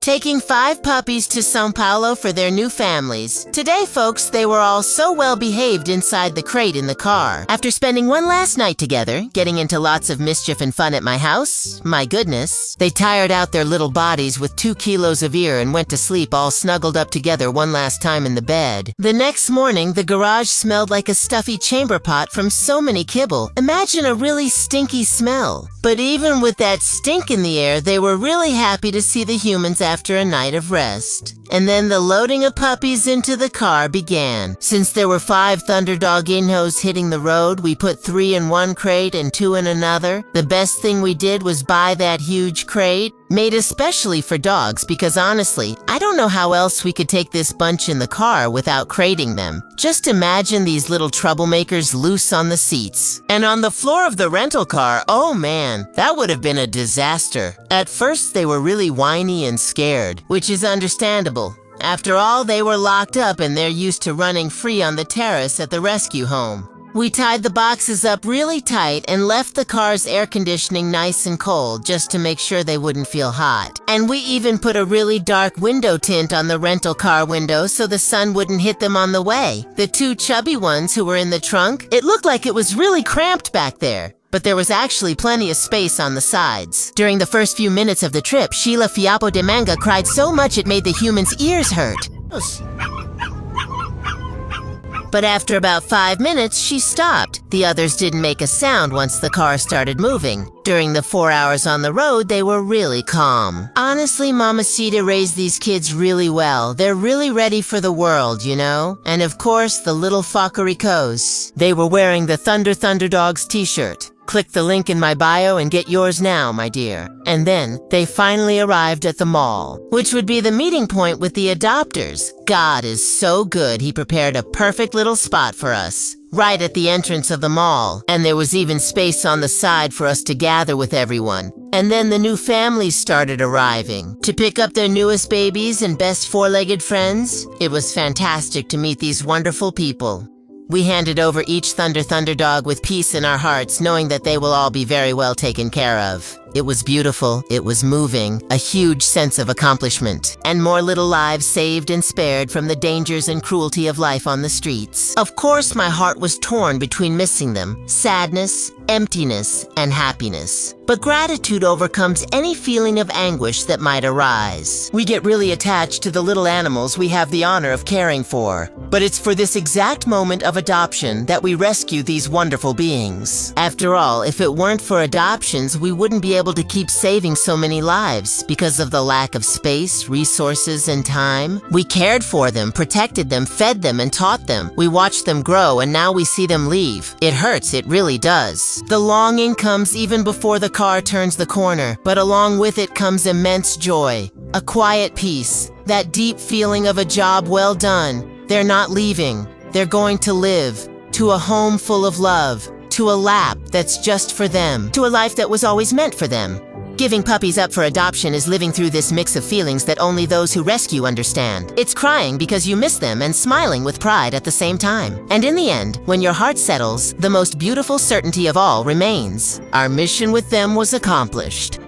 taking 5 puppies to São Paulo for their new families. Today, folks, they were all so well behaved inside the crate in the car. After spending one last night together, getting into lots of mischief and fun at my house, my goodness, they tired out their little bodies with 2 kilos of ear and went to sleep all snuggled up together one last time in the bed. The next morning, the garage smelled like a stuffy chamber pot from so many kibble. Imagine a really stinky smell. But even with that stink in the air, they were really happy to see the humans after a night of rest. And then the loading of puppies into the car began. Since there were 5 Thunderdog inhos hitting the road, we put 3 in one crate and 2 in another. The best thing we did was buy that huge crate, made especially for dogs, because honestly, I don't know how else we could take this bunch in the car without crating them. Just imagine these little troublemakers loose on the seats. And on the floor of the rental car, oh man, that would have been a disaster. At first, they were really whiny and scared, which is understandable. After all, they were locked up and they're used to running free on the terrace at the rescue home. We tied the boxes up really tight and left the car's air conditioning nice and cold just to make sure they wouldn't feel hot. And we even put a really dark window tint on the rental car window so the sun wouldn't hit them on the way. The 2 chubby ones who were in the trunk, it looked like it was really cramped back there. But there was actually plenty of space on the sides. During the first few minutes of the trip, Sheila Fiapo de Manga cried so much it made the humans' ears hurt. But after about 5 minutes, she stopped. The others didn't make a sound once the car started moving. During the 4 hours on the road, they were really calm. Honestly, Mamacita raised these kids really well. They're really ready for the world, you know? And of course, the little Focaricos. They were wearing the Thunderdogs t-shirt. Click the link in my bio and get yours now, my dear. And then, they finally arrived at the mall, which would be the meeting point with the adopters. God is so good, he prepared a perfect little spot for us, right at the entrance of the mall. And there was even space on the side for us to gather with everyone. And then the new families started arriving to pick up their newest babies and best 4-legged friends. It was fantastic to meet these wonderful people. We handed over each Thunderdog with peace in our hearts, knowing that they will all be very well taken care of. It was beautiful, it was moving, a huge sense of accomplishment, and more little lives saved and spared from the dangers and cruelty of life on the streets. Of course, my heart was torn between missing them, sadness, emptiness, and happiness. But gratitude overcomes any feeling of anguish that might arise. We get really attached to the little animals we have the honor of caring for. But it's for this exact moment of adoption that we rescue these wonderful beings. After all, if it weren't for adoptions, we wouldn't be able to keep saving so many lives because of the lack of space, resources, and time. We cared for them, protected them, fed them, and taught them. We watched them grow, and now we see them leave. It hurts, it really does. The longing comes even before the car turns the corner, but along with it comes immense joy, a quiet peace, that deep feeling of a job well done. They're not leaving. They're going to live, to a home full of love, to a lap that's just for them, to a life that was always meant for them. Giving puppies up for adoption is living through this mix of feelings that only those who rescue understand. It's crying because you miss them and smiling with pride at the same time. And in the end, when your heart settles, the most beautiful certainty of all remains. Our mission with them was accomplished.